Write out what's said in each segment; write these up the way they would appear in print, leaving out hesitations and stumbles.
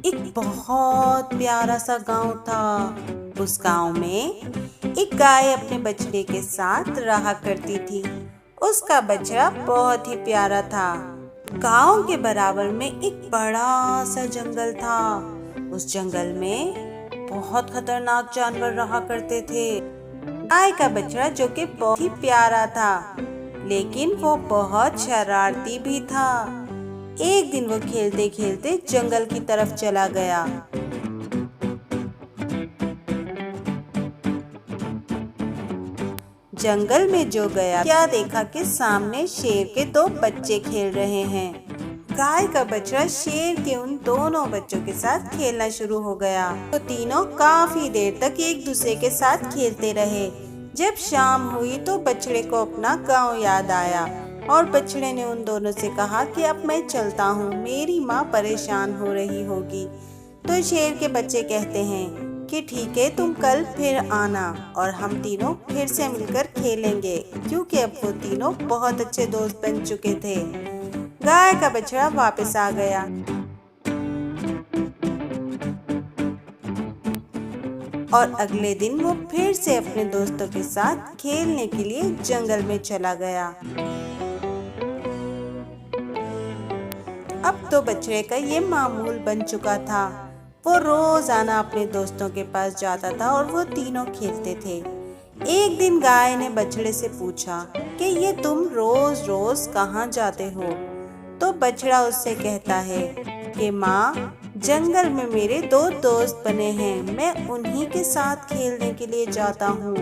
एक बहुत प्यारा सा गांव था। उस गांव में एक गाय अपने बछड़े के साथ रहा करती थी। उसका बछड़ा बहुत ही प्यारा था। गांव के बराबर में एक बड़ा सा जंगल था। उस जंगल में बहुत खतरनाक जानवर रहा करते थे। गाय का बछड़ा जो कि बहुत ही प्यारा था, लेकिन वो बहुत शरारती भी था। एक दिन वो खेलते खेलते जंगल की तरफ चला गया। जंगल में जो गया, क्या देखा कि सामने शेर के दो बच्चे खेल रहे हैं। गाय का बछड़ा शेर के उन दोनों बच्चों के साथ खेलना शुरू हो गया। तो तीनों काफी देर तक एक दूसरे के साथ खेलते रहे। जब शाम हुई तो बछड़े को अपना गांव याद आया और बछड़े ने उन दोनों से कहा कि अब मैं चलता हूँ, मेरी माँ परेशान हो रही होगी। तो शेर के बच्चे कहते हैं कि ठीक है, तुम कल फिर आना और हम तीनों फिर से मिलकर खेलेंगे, क्योंकि अब वो तीनों बहुत अच्छे दोस्त बन चुके थे। गाय का बछड़ा वापस आ गया और अगले दिन वो फिर से अपने दोस्तों के साथ खेलने के लिए जंगल में चला गया। अब तो बछड़े का ये मामूल बन चुका था। वो रोजाना अपने दोस्तों के पास जाता था और वो तीनों खेलते थे। एक दिन गाय ने बछड़े से पूछा कि ये तुम रोज रोज कहाँ जाते हो? तो बछड़ा उससे कहता है कि माँ, जंगल में मेरे दो दोस्त बने हैं, मैं उन्हीं के साथ खेलने के लिए जाता हूँ।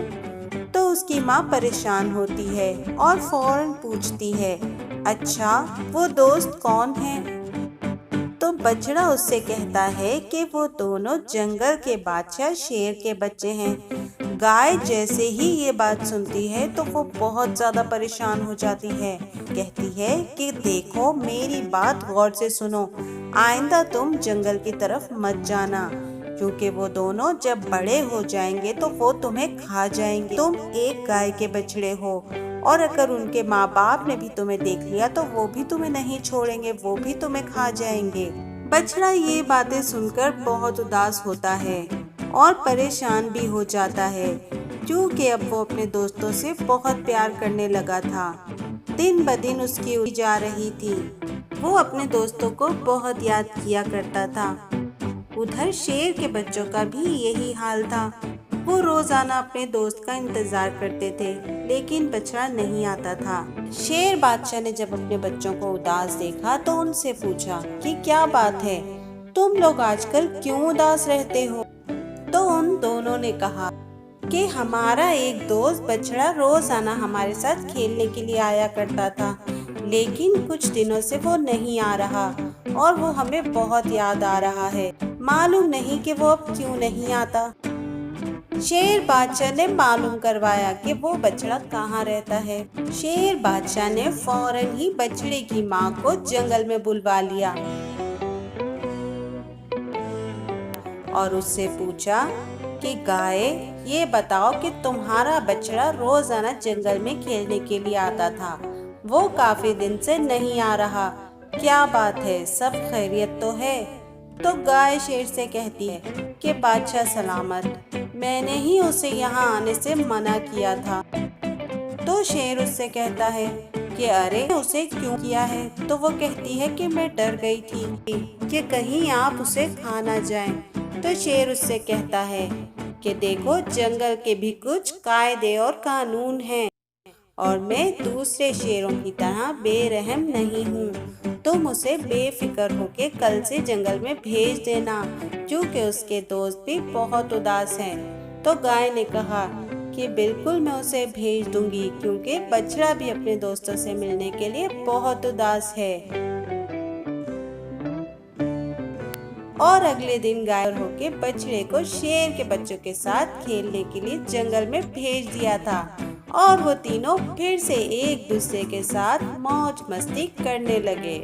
तो उसकी माँ परेशान होती है और फौरन पूछती है, अच्छा, वो दोस्त कौन है? तो बछड़ा उससे कहता है कि वो दोनों जंगल के बादशाह शेर के बच्चे हैं। गाय जैसे ही ये बात सुनती है तो वो बहुत ज्यादा परेशान हो जाती है। कहती है कि देखो, मेरी बात गौर से सुनो, आइंदा तुम जंगल की तरफ मत जाना, क्योंकि वो दोनों जब बड़े हो जाएंगे तो वो तुम्हें खा जाएंगे। तुम एक गाय के बछड़े हो और अगर उनके माँ बाप ने भी तुम्हें देख लिया तो वो भी तुम्हें नहीं छोड़ेंगे, वो भी तुम्हें खा जाएंगे। बछड़ा ये बातें सुनकर बहुत उदास होता है और परेशान भी हो जाता है, क्योंकि अब वो अपने दोस्तों से बहुत प्यार करने लगा था। दिन ब दिन उसकी उम्र जा रही थी। वो अपने दोस्तों को बहुत याद किया करता था। उधर शेर के बच्चों का भी यही हाल था। वो रोजाना अपने दोस्त का इंतजार करते थे, लेकिन बछड़ा नहीं आता था। शेर बादशाह ने जब अपने बच्चों को उदास देखा तो उनसे पूछा कि क्या बात है, तुम लोग आजकल क्यों उदास रहते हो? तो उन दोनों ने कहा कि हमारा एक दोस्त बछड़ा रोजाना हमारे साथ खेलने के लिए आया करता था, लेकिन कुछ दिनों से वो नहीं आ रहा और वो हमें बहुत याद आ रहा है। मालूम नहीं कि वो अब क्यों नहीं आता। शेर बादशाह ने मालूम करवाया कि वो बछड़ा कहाँ रहता है। शेर बादशाह ने फौरन ही बछड़े की माँ को जंगल में बुलवा लिया और उससे पूछा कि गाय, ये बताओ कि तुम्हारा बछड़ा रोजाना जंगल में खेलने के लिए आता था, वो काफी दिन से नहीं आ रहा, क्या बात है, सब खैरियत तो है? तो गाय शेर से कहती है कि बादशाह सलामत, मैंने ही उसे यहाँ आने से मना किया था। तो शेर उससे कहता है कि अरे, उसे क्यों किया है? तो वो कहती है कि मैं डर गई थी कि कहीं आप उसे खा ना जाएं। तो शेर उससे कहता है कि देखो, जंगल के भी कुछ कायदे और कानून हैं और मैं दूसरे शेरों की तरह बेरहम नहीं हूँ। तुम उसे बेफिक्र होके कल से जंगल में भेज देना, क्योंकि उसके दोस्त भी बहुत उदास हैं। तो गाय ने कहा कि बिल्कुल मैं उसे भेज दूंगी, क्योंकि बछड़ा भी अपने दोस्तों से मिलने के लिए बहुत उदास है। और अगले दिन गाय होके बछड़े को शेर के बच्चों के साथ खेलने के लिए जंगल में भेज दिया था और वो तीनों फिर से एक दूसरे के साथ मौज मस्ती करने लगे।